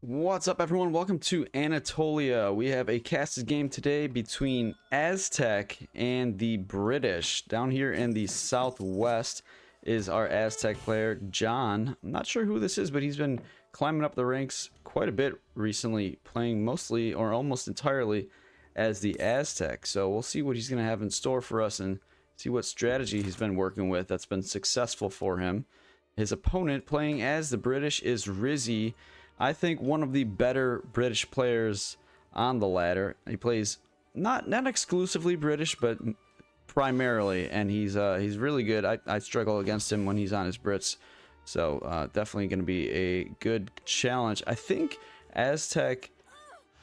What's up, everyone? Welcome to Anatolia. We have a casted game today between Aztec and the British. Down here in the southwest is our Aztec player, John. I'm not sure who this is, but he's been climbing up the ranks quite a bit recently, playing mostly or almost entirely as the Aztec. So we'll see what he's going to have in store for us and see what strategy he's been working with that's been successful for him. His opponent playing as the British is Rizzy. I think one of the better British players on the ladder. He plays not exclusively British, but primarily, and he's really good. I struggle against him when he's on his Brits, so definitely going to be a good challenge. I think Aztec.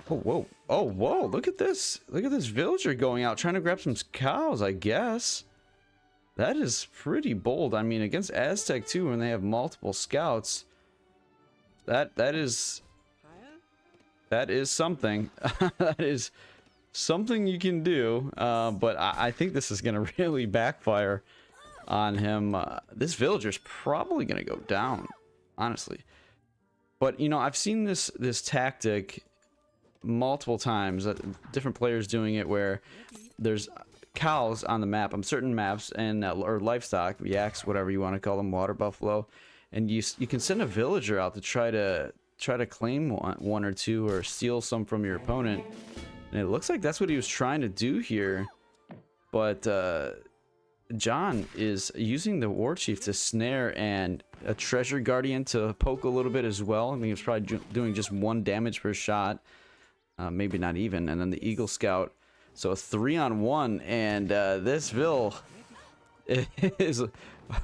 Oh whoa! Look at this! Look at this villager going out trying to grab some cows. I guess that is pretty bold. I mean, against Aztec too, when they have multiple scouts. That is something. That is something you can do. But I think this is gonna really backfire on him. This villager's probably gonna go down, honestly. But you know, I've seen this tactic multiple times. Different players doing it where there's cows on the map on certain maps and or livestock, yaks, whatever you want to call them, water buffalo. And you can send a villager out to try to claim one or two or steal some from your opponent, and it looks like that's what he was trying to do here. But John is using the war chief to snare and a treasure guardian to poke a little bit as well. I mean, he was probably doing just 1 damage per shot, maybe not even. And then the eagle scout, so a 3-on-1, and this vill is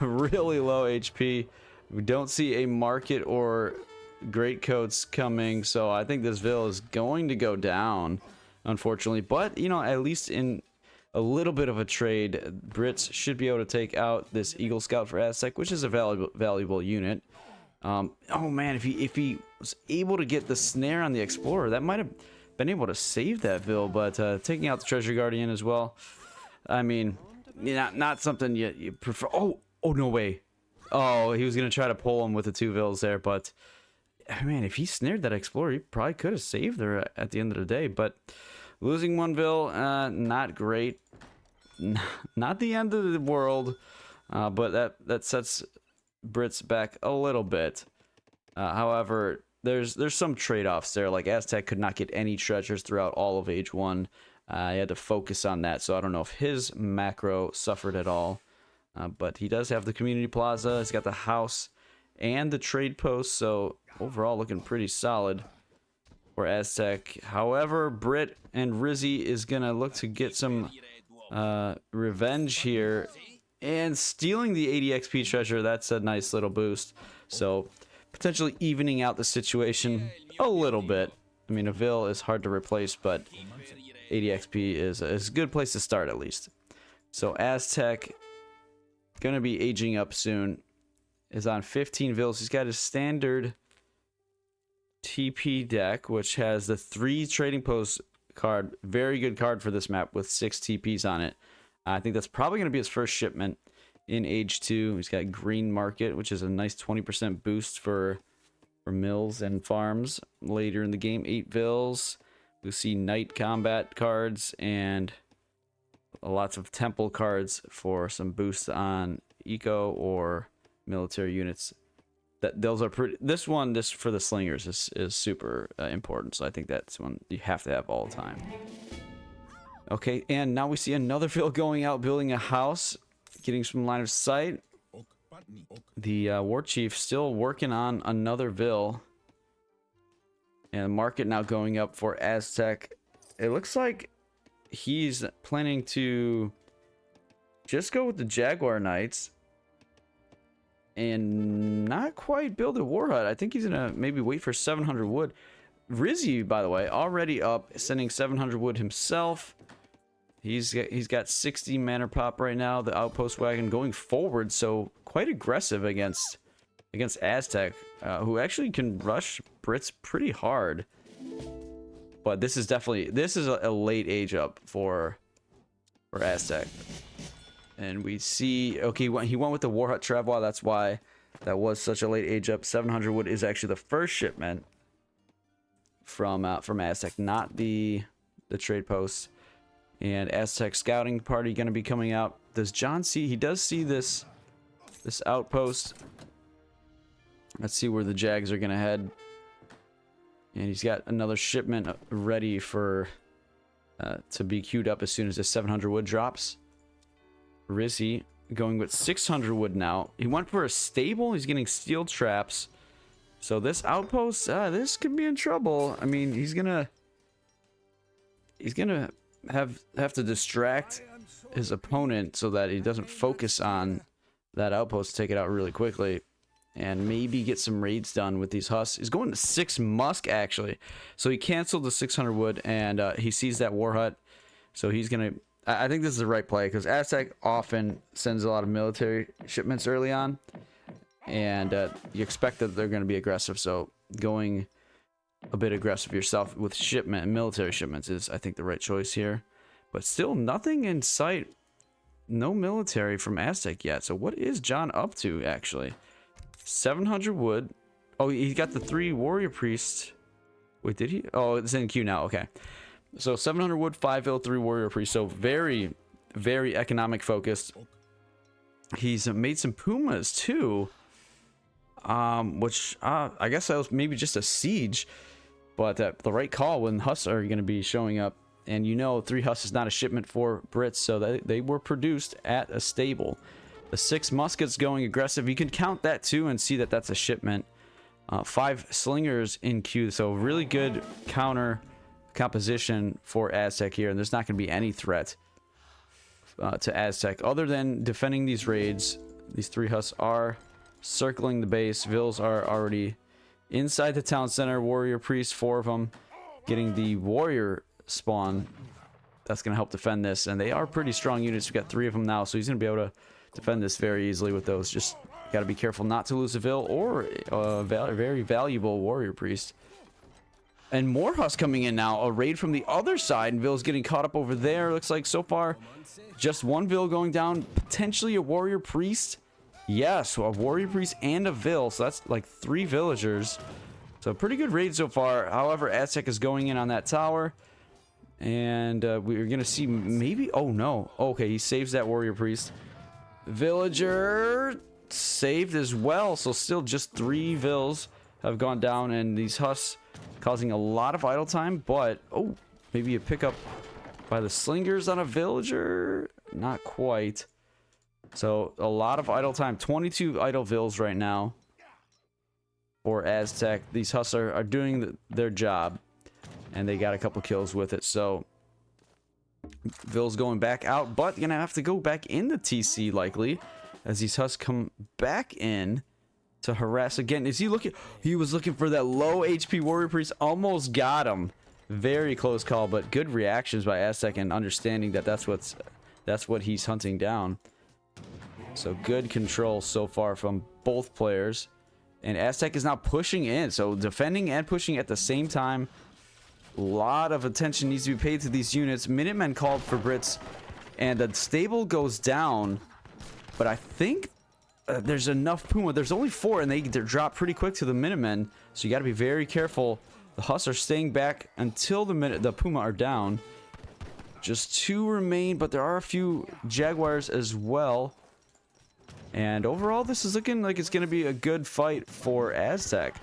really low HP. We don't see a market or greatcoats coming, so I think this vill is going to go down, unfortunately. But, you know, at least in a little bit of a trade, Brits should be able to take out this Eagle Scout for Aztec, which is a valuable unit. Oh man, if he was able to get the snare on the Explorer, that might have been able to save that vill. But taking out the Treasure Guardian as well, I mean, not something you prefer. Oh no way. Oh, he was going to try to pull him with the 2 vills there, but man, if he snared that Explorer, he probably could have saved her at the end of the day. But losing 1 vill, not great. Not the end of the world, but that sets Brits back a little bit. However, there's some trade-offs there. Like Aztec could not get any treasures throughout all of Age 1. He had to focus on that, so I don't know if his macro suffered at all. But he does have the community plaza. He's got the house and the trade post, so overall looking pretty solid for Aztec. However, Brit and Rizzy is gonna look to get some revenge here, and stealing the 80 XP treasure. That's a nice little boost, so potentially evening out the situation a little bit. I mean, a vill is hard to replace, but 80 XP is a good place to start at least. So Aztec, gonna be aging up soon, is on 15 vills. He's got his standard TP deck, which has the 3 trading post card. Very good card for this map with 6 TPs on it. I think that's probably gonna be his first shipment in Age 2. He's got Green Market, which is a nice 20% boost for mills and farms later in the game. 8 vills. We'll see Knight combat cards and lots of temple cards for some boosts on eco or military units. Those are pretty. This for the slingers is super important, so I think that's one you have to have all the time. Okay, and now we see another vill going out building a house, getting some line of sight. The war chief still working on another vill, and the market now going up for Aztec. It looks like he's planning to just go with the Jaguar Knights and not quite build a war hut. I think he's gonna maybe wait for 700 wood. Rizzy, by the way, already up, sending 700 wood himself. He's got 60 manor pop right now. The outpost wagon going forward, so quite aggressive against Aztec, who actually can rush Brits pretty hard. But this is a late age up for Aztec. And we see, okay, he went with the War Hut Travois. That's why that was such a late age up. 700 wood is actually the first shipment. from Aztec, not the trade post. And Aztec scouting party going to be coming out. Does John see? He does see this outpost. Let's see where the Jags are going to head. And he's got another shipment ready for to be queued up as soon as the 700 wood drops. Rizzy going with 600 wood now. He went for a stable. He's getting steel traps. So this outpost, this could be in trouble. I mean, he's gonna have to distract his opponent so that he doesn't focus on that outpost, take it out really quickly, and maybe get some raids done with these husks. He's going to 6 musk actually, so he canceled the 600 wood, and he sees that war hut, so he's gonna. I think this is the right play because Aztec often sends a lot of military shipments early on, and you expect that they're going to be aggressive. So going a bit aggressive yourself with military shipments is, I think, the right choice here. But still, nothing in sight. No military from Aztec yet. So what is John up to actually? 700 wood. Oh, he got the 3 warrior priests. Wait, did he? Oh, it's in queue now. Okay. So 700 wood, 5 L, 3 warrior priests. So very, very economic focused. He's made some pumas too. Which I guess that was maybe just a siege, but the right call when husks are going to be showing up. And you know, 3 husks is not a shipment for Brits, so they were produced at a stable. The 6 muskets going aggressive. You can count that too and see that that's a shipment. 5 slingers in queue, so really good counter composition for Aztec here, and there's not going to be any threat to Aztec other than defending these raids. These 3 husks are circling the base. Vills are already inside the town center. Warrior priests, 4 of them, getting the warrior spawn. That's going to help defend this, and they are pretty strong units. We've got 3 of them now, so he's going to be able to defend this very easily with those. Just got to be careful not to lose a Vill or a very valuable warrior priest. And more husks coming in now. A raid from the other side, and Vill's getting caught up over there. Looks like so far just 1 Vill going down. Potentially a warrior priest. Yes, a warrior priest and a Vill. So that's like 3 villagers. So pretty good raid so far. However, Aztec is going in on that tower. And we're going to see maybe... Oh, no. Okay, he saves that warrior priest. Villager saved as well. So still just 3 Vills have gone down. And these husks causing a lot of idle time. But, oh, maybe a pickup by the slingers on a villager. Not quite. So a lot of idle time. 22 idle Vills right now for Aztec. These husks are doing their job. And they got a couple kills with it. So Vill's going back out, but gonna have to go back in the TC likely, as these husks come back in to harass again. Is he looking? He was looking for that low HP warrior priest. Almost got him. Very close call, but good reactions by Aztec and understanding that that's what he's hunting down. So good control so far from both players, and Aztec is now pushing in. So defending and pushing at the same time. A lot of attention needs to be paid to these units. Minutemen called for Brits, and the stable goes down. But I think there's enough Puma. There's only 4, and they drop pretty quick to the Minutemen. So you got to be very careful. The husks are staying back until the Puma are down. Just 2 remain, but there are a few Jaguars as well. And overall, this is looking like it's going to be a good fight for Aztec.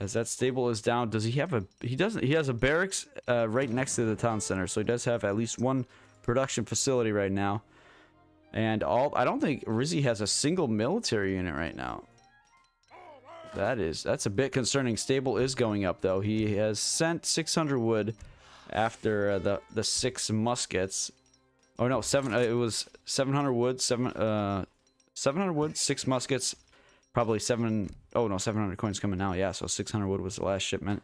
As that stable is down, does he have a... He doesn't. He has a barracks right next to the town center, so he does have at least 1 production facility right now. And I don't think Rizzy has a single military unit right now. That's a bit concerning. Stable is going up though. He has sent 600 wood after the 6 muskets. Oh no, 7. It was 700 wood, 700 wood, 6 muskets. Probably 7. Oh no, 700 coins coming now. Yeah, so 600 wood was the last shipment.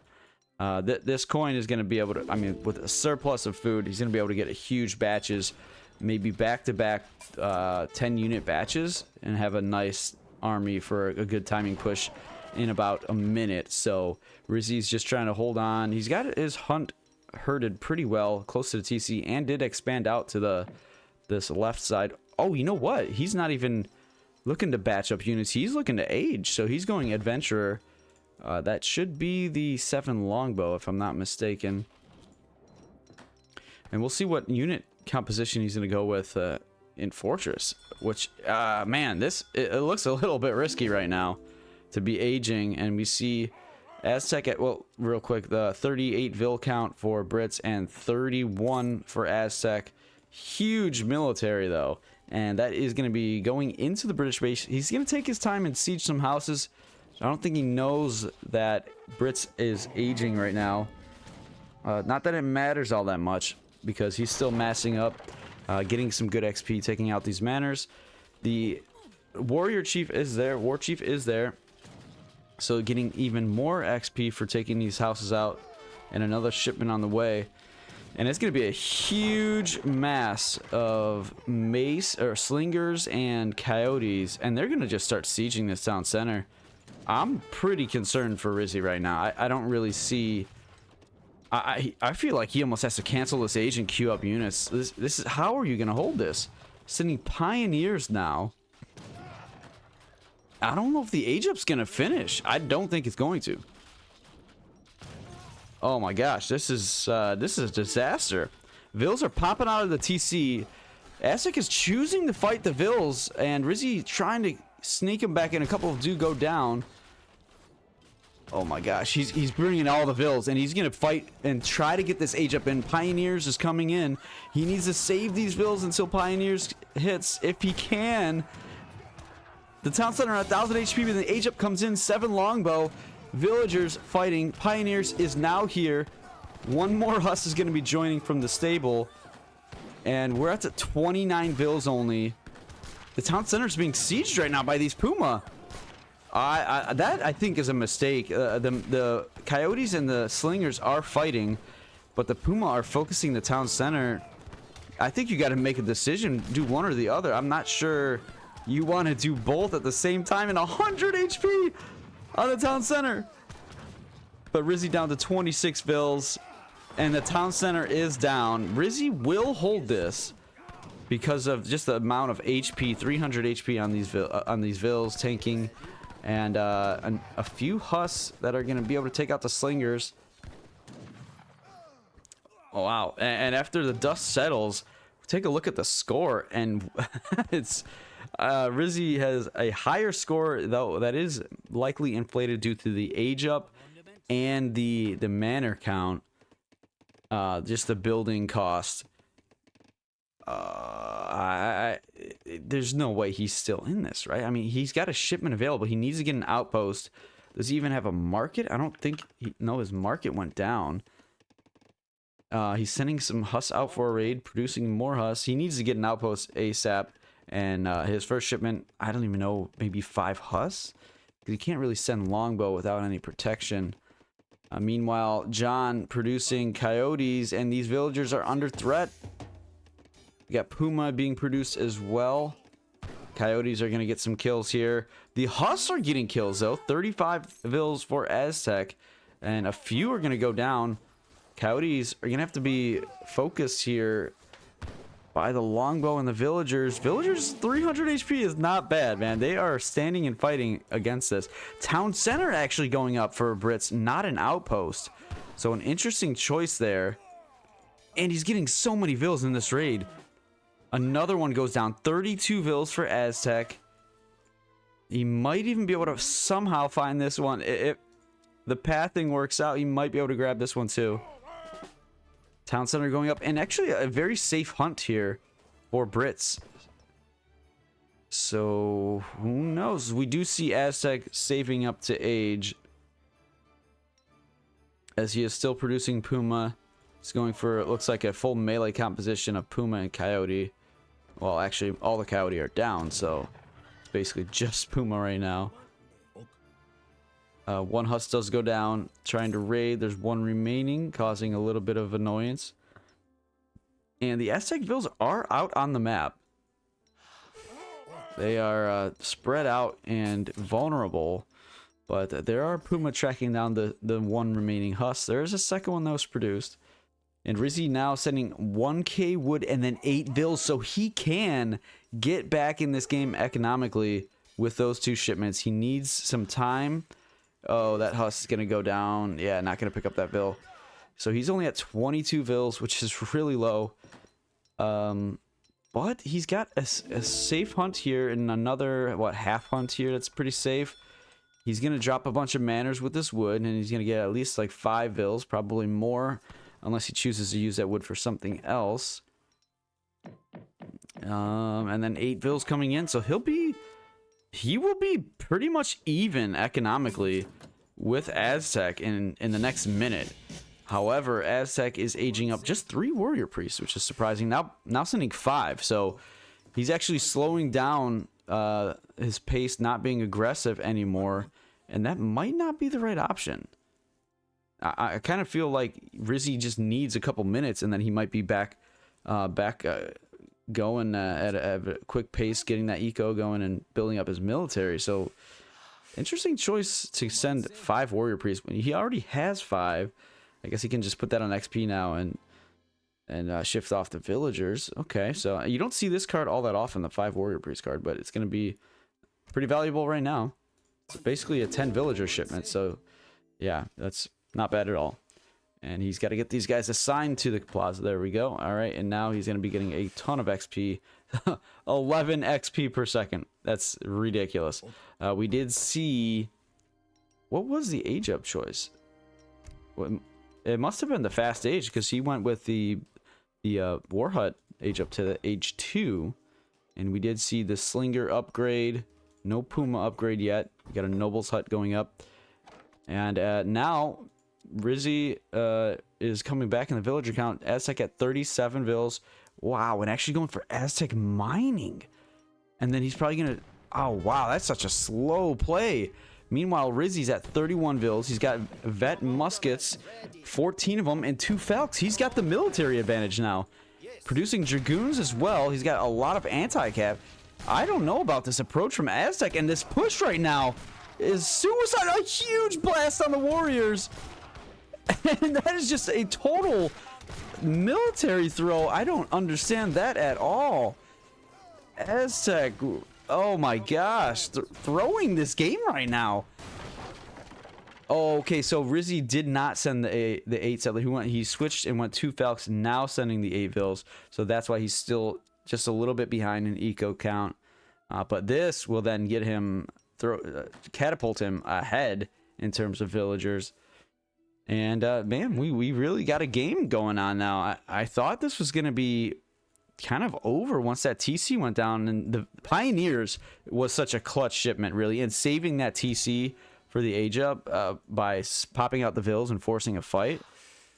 This coin is going to be able to, I mean, with a surplus of food, he's going to be able to get a huge batches, maybe back-to-back 10-unit batches, and have a nice army for a good timing push in about a minute. So Rizzy's just trying to hold on. He's got his hunt herded pretty well close to the TC, and did expand out to this left side. Oh, you know what? He's not even looking to batch up units. He's looking to age, so he's going adventurer That should be the 7 longbow, if I'm not mistaken. And we'll see what unit composition he's going to go with in Fortress. Which, man, it looks a little bit risky right now to be aging. And we see Aztec at, well, real quick, the 38 Vil count for Brits and 31 for Aztec. Huge military, though. And that is going to be going into the British base. He's going to take his time and siege some houses. I don't think he knows that Brits is aging right now. Not that it matters all that much, because he's still massing up, getting some good XP, taking out these manors. The warrior chief is there. War chief is there. So getting even more XP for taking these houses out. And another shipment on the way. And it's going to be a huge mass of mace or slingers and coyotes. And they're going to just start sieging this town center. I'm pretty concerned for Rizzy right now. I don't really see... I feel like he almost has to cancel this age and queue up units. This is... How are you going to hold this? Sending pioneers now. I don't know if the age up's going to finish. I don't think it's going to. Oh my gosh, this is a disaster. Vils are popping out of the TC. Aztec is choosing to fight the Vils, and Rizzy trying to sneak him back in. A couple do go down. Oh my gosh, he's bringing all the Vils, and he's gonna fight and try to get this age up in. Pioneers is coming in. He needs to save these Vils until Pioneers hits, if he can. The town center at 1000 HP, but the age up comes in. 7 longbow. Villagers fighting. Pioneers is now here. One more Huss is going to be joining from the stable. And we're at the 29 Vils only. The town center is being sieged right now by these Puma. That, I think, is a mistake. The Coyotes and the Slingers are fighting. But the Puma are focusing the town center. I think you got to make a decision. Do one or the other. I'm not sure you want to do both at the same time. And 100 HP on the town center. But Rizzy down to 26 Vils. And the town center is down. Rizzy will hold this because of just the amount of HP. 300 HP on these Vils tanking. And a few Huss that are going to be able to take out the Slingers. Oh, wow. And after the dust settles, take a look at the score. And it's... Rizzy has a higher score, though that is likely inflated due to the age up and the manor count. Just the building cost. There's no way he's still in this, right? I mean, he's got a shipment available. He needs to get an outpost. Does he even have a market? I don't think... No, his market went down. He's sending some Huss out for a raid, producing more Huss. He needs to get an outpost ASAP. And his first shipment, I don't even know, maybe 5 Huss? Because you can't really send longbow without any protection. Meanwhile, John producing coyotes, and these villagers are under threat. We got Puma being produced as well. Coyotes are going to get some kills here. The Huss are getting kills, though. 35 Vils for Aztec, and a few are going to go down. Coyotes are going to have to be focused here by the longbow and the villagers. Villagers 300 HP is not bad, man. They are standing and fighting against this. Town center actually going up for Brits, not an outpost. So an interesting choice there. And he's getting so many Vils in this raid. Another one goes down. 32 Vils for Aztec. He might even be able to somehow find this one. If the pathing works out, he might be able to grab this one too. Town center going up, and actually a very safe hunt here for Brits. So who knows? We do see Aztec saving up to age, as he is still producing Puma. He's going for, it looks like, a full melee composition of Puma and Coyote. Well, actually, all the Coyote are down, so it's basically just Puma right now. One Huss does go down, trying to raid. There's one remaining, causing a little bit of annoyance. And the Aztec Vils are out on the map. They are spread out and vulnerable. But there are Puma tracking down the one remaining Huss. There is a second one that was produced. And Rizzy now sending 1k wood and then 8 Vils, so he can get back in this game economically with those 2 shipments. He needs some time. Oh, that Huss is going to go down. Yeah, not going to pick up that Vil. So he's only at 22 Vils, which is really low. But he's got a safe hunt here and another, what, half hunt here that's pretty safe. He's going to drop a bunch of manners with this wood, and he's going to get at least like 5 Vils, probably more, unless he chooses to use that wood for something else. And then 8 Vils coming in, so he will be pretty much even economically with Aztec in the next minute. However, Aztec is aging up just 3 warrior priests, which is surprising. Now sending 5, so he's actually slowing down his pace, not being aggressive anymore, and that might not be the right option. I kind of feel like Rizzy just needs a couple minutes, and then he might be back going at a quick pace, getting that eco going and building up his military. So interesting choice to send 5 warrior priests when he already has 5. I guess he can just put that on XP now and shift off the villagers. Okay, so you don't see this card all that often, the 5 warrior priest card, but it's going to be pretty valuable right now. It's basically a 10 villager shipment, so yeah, that's not bad at all. And he's got to get these guys assigned to the plaza. There we go. All right, and now he's going to be getting a ton of XP. 11 XP per second. That's ridiculous. We did see... What was the age up choice? It must have been the fast age, because he went with the War Hut age up to the age 2. And we did see the Slinger upgrade. No Puma upgrade yet. We got a Noble's Hut going up. And now... Rizzy is coming back in the villager count. Aztec at 37 Vils. Wow, and actually going for Aztec mining. And then he's probably going to... Oh, wow, that's such a slow play. Meanwhile, Rizzy's at 31 Vils. He's got vet muskets, 14 of them, and 2 Falcons. He's got the military advantage now. Producing Dragoons as well. He's got a lot of anti-cap. I don't know about this approach from Aztec, and this push right now is suicide. A huge blast on the warriors. And that is just a total military throw. I don't understand that at all. Aztec, oh my gosh, throwing this game right now. Oh, okay, so Rizzy did not send the 8 settler. He switched and went 2 Falcons, now sending the 8 Vils. So that's why he's still just a little bit behind in eco count. But this will then get him, catapult him ahead in terms of villagers. And man, we really got a game going on now. I thought this was going to be kind of over once that TC went down, and the Pioneers was such a clutch shipment, really, and saving that TC for the age up by popping out the Vils and forcing a fight.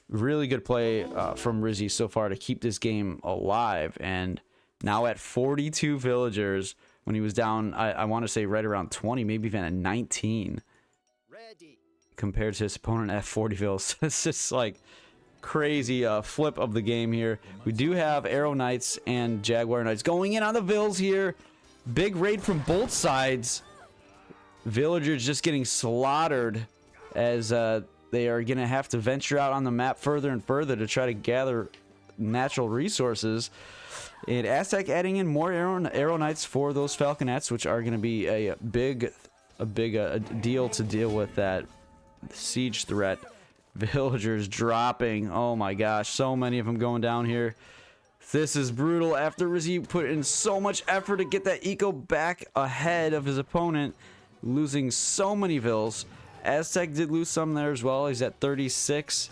Really good play from Rizzy so far to keep this game alive. And now at 42 villagers, when he was down, I want to say right around 20, maybe even at 19. Compared to his opponent at 40 Vils. It's just like crazy flip of the game here. We do have Arrow Knights and Jaguar Knights going in on the Vils here. Big raid from both sides. Villagers just getting slaughtered as they are going to have to venture out on the map further and further to try to gather natural resources. And Aztec adding in more Arrow Knights for those Falconets, which are going to be a big deal to deal with that siege threat. Villagers dropping. Oh my gosh, so many of them going down here. This is brutal after Rizzy put in so much effort to get that eco back ahead of his opponent, losing so many Vils. Aztec did lose some there as well. He's at 36.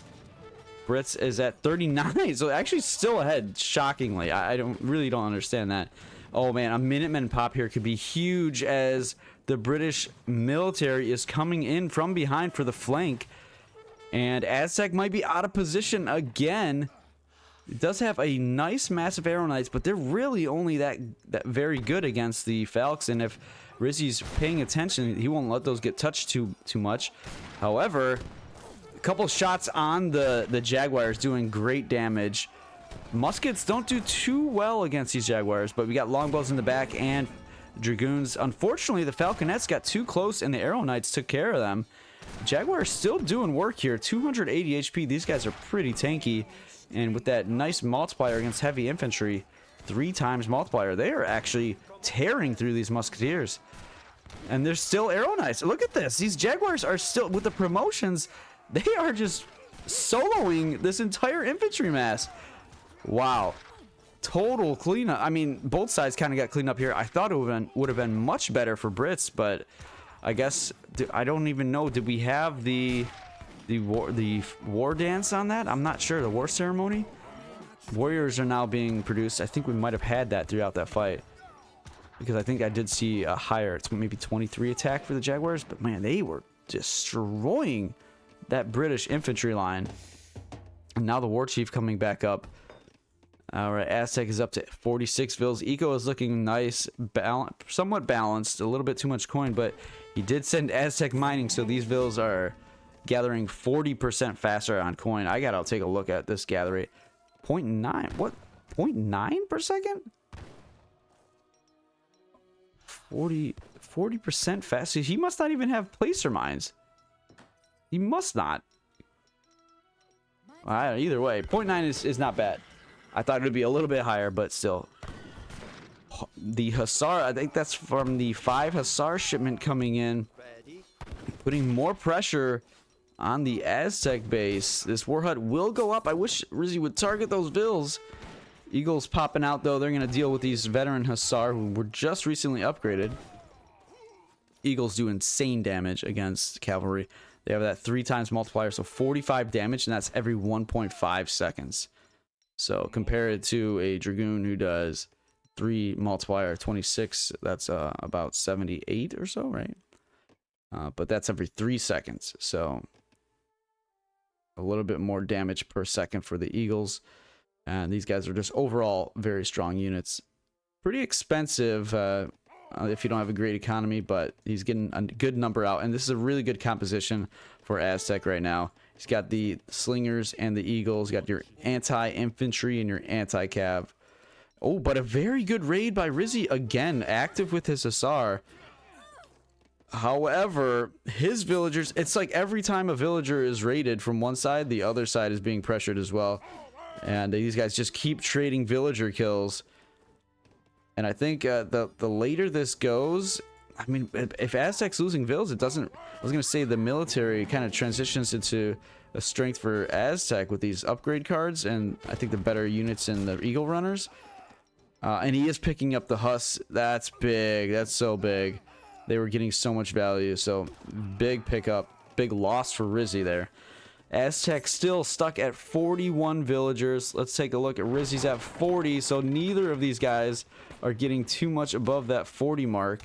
Brits is at 39, so actually still ahead, shockingly. I really don't understand that. Oh man, a Minutemen pop here could be huge as the British military is coming in from behind for the flank. And Aztec might be out of position again. It does have a nice massive Arrow Knights, but they're really only that very good against the Falcons. And if Rizzy's paying attention, he won't let those get touched too much. However, a couple shots on the Jaguars doing great damage. Muskets don't do too well against these Jaguars, but we got longbows in the back and Dragoons. Unfortunately, the Falconets got too close and the Arrow Knights took care of them. Jaguars still doing work here. 280 HP. These guys are pretty tanky. And with that nice multiplier against heavy infantry, 3 times multiplier, they are actually tearing through these musketeers. And there's still arrow knights. Look at this. These Jaguars are still, with the promotions, they are just soloing this entire infantry mass. Wow. Total cleanup. I mean, both sides kind of got cleaned up here. I thought it would have been much better for Brits, but I guess I don't even know. Did we have the war dance on that? I'm not sure. The war ceremony. Warriors are now being produced. I think we might have had that throughout that fight, because I think I did see a higher, it's maybe 23 attack for the Jaguars, but man, they were destroying that British infantry line. And now the War Chief coming back up. All right, Aztec is up to 46 vills. Eco is looking nice, somewhat balanced, a little bit too much coin, but he did send Aztec mining, so these vills are gathering 40% faster on coin. I'll take a look at this gather rate. 0.9, what? 0.9 per second? 40% faster. He must not even have placer mines. He must not. Either way, 0.9 is not bad. I thought it would be a little bit higher, but still. The Hussar, I think that's from the 5 Hussar shipment coming in, putting more pressure on the Aztec base. This war hut will go up. I wish Rizzy would target those vills. Eagles popping out, though. They're going to deal with these veteran Hussar who were just recently upgraded. Eagles do insane damage against cavalry. They have that 3 times multiplier, so 45 damage, and that's every 1.5 seconds. So compare it to a Dragoon who does 3 multiplier 26. That's about 78 or so, right? But that's every 3 seconds. So a little bit more damage per second for the Eagles. And these guys are just overall very strong units. Pretty expensive if you don't have a great economy, but he's getting a good number out. And this is a really good composition for Aztec right now. He's got the slingers and the eagles. Got your anti-infantry and your anti-cav. Oh, but a very good raid by Rizzy. Again, active with his Hussar. However, his villagers, it's like every time a villager is raided from one side, the other side is being pressured as well. And these guys just keep trading villager kills. And I think the later this goes, I mean, if Aztec's losing vills, it doesn't, I was going to say the military kind of transitions into a strength for Aztec with these upgrade cards, and I think the better units in the Eagle Runners. And he is picking up the Huss. That's big. That's so big. They were getting so much value. So big pickup, big loss for Rizzy there. Aztec still stuck at 41 villagers. Let's take a look at Rizzy's at 40. So neither of these guys are getting too much above that 40 mark.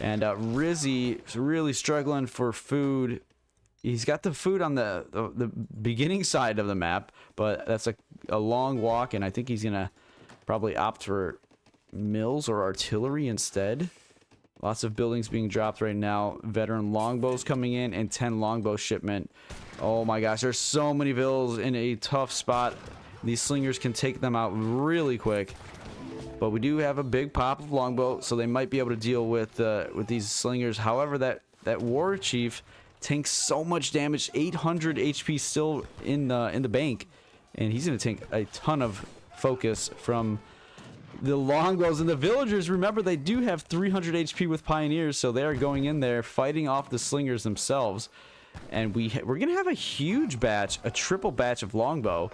And Rizzy is really struggling for food. He's got the food on the beginning side of the map, but that's a long walk, and I think he's going to probably opt for mills or artillery instead. Lots of buildings being dropped right now. Veteran longbows coming in, and 10 longbow shipment. Oh my gosh, there's so many vills in a tough spot. These slingers can take them out really quick. But we do have a big pop of longbow, so they might be able to deal with these slingers. However, that war chief tanks so much damage, 800 HP still in the bank, and he's going to take a ton of focus from the longbows. And the villagers, remember, they do have 300 HP with pioneers, so they are going in there fighting off the slingers themselves. And we're going to have a huge batch, a triple batch of longbow.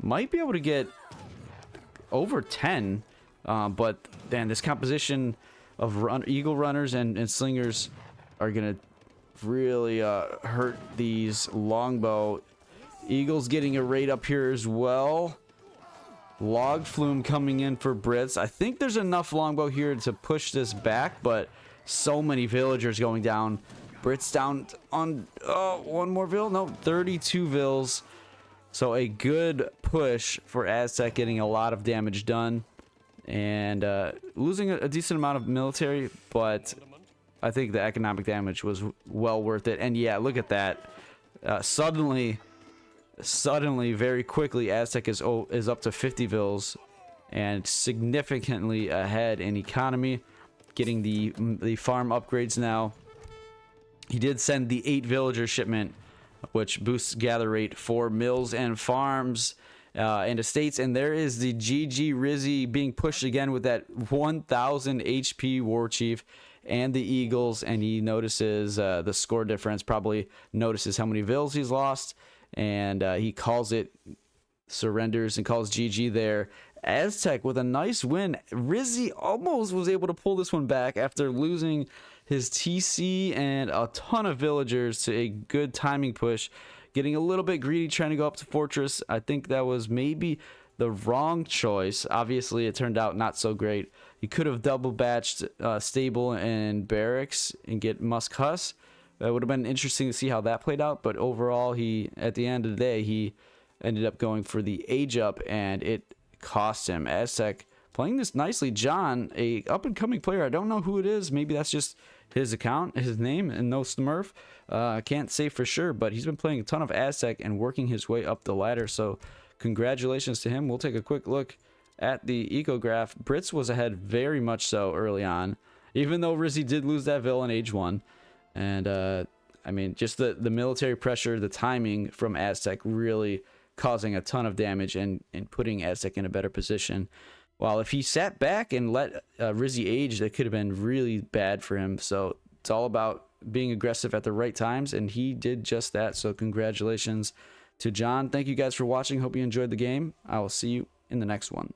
Might be able to get over 10. But then this composition of eagle runners and slingers are going to really hurt these longbow. Eagles getting a raid up here as well. Log flume coming in for Brits. I think there's enough longbow here to push this back, but so many villagers going down. Brits down on one more vill. No, 32 vills. So a good push for Aztec, getting a lot of damage done. And losing a decent amount of military, but I think the economic damage was well worth it. And yeah, look at that. Suddenly, very quickly, Aztec is up to 50 vills and significantly ahead in economy, getting the farm upgrades now. He did send the 8 villager shipment, which boosts gather rate for mills and farms and estates. And there is the GG Rizzy being pushed again with that 1000 HP war chief. and the Eagles, and he notices the score difference, probably notices how many vills he's lost, and he calls it, surrenders, and calls GG there. Aztec with a nice win. Rizzy almost was able to pull this one back after losing his TC and a ton of villagers to a good timing push, getting a little bit greedy trying to go up to Fortress. I think that was maybe the wrong choice. Obviously, it turned out not so great. He could have double batched Stable and Barracks and get Musk Huss. That would have been interesting to see how that played out, but overall, at the end of the day, he ended up going for the age up, and it cost him. Aztec playing this nicely. John, a up-and-coming player. I don't know who it is. Maybe that's just his account, his name, and no Smurf. I can't say for sure, but he's been playing a ton of Aztec and working his way up the ladder, so congratulations to him. We'll take a quick look at the ecograph. Brits was ahead very much so early on, even though Rizzy did lose that vill in age 1. And, I mean, just the military pressure, the timing from Aztec really causing a ton of damage and putting Aztec in a better position. While if he sat back and let Rizzy age, that could have been really bad for him. So it's all about being aggressive at the right times, and he did just that. So congratulations to John. Thank you guys for watching. Hope you enjoyed the game. I will see you in the next one.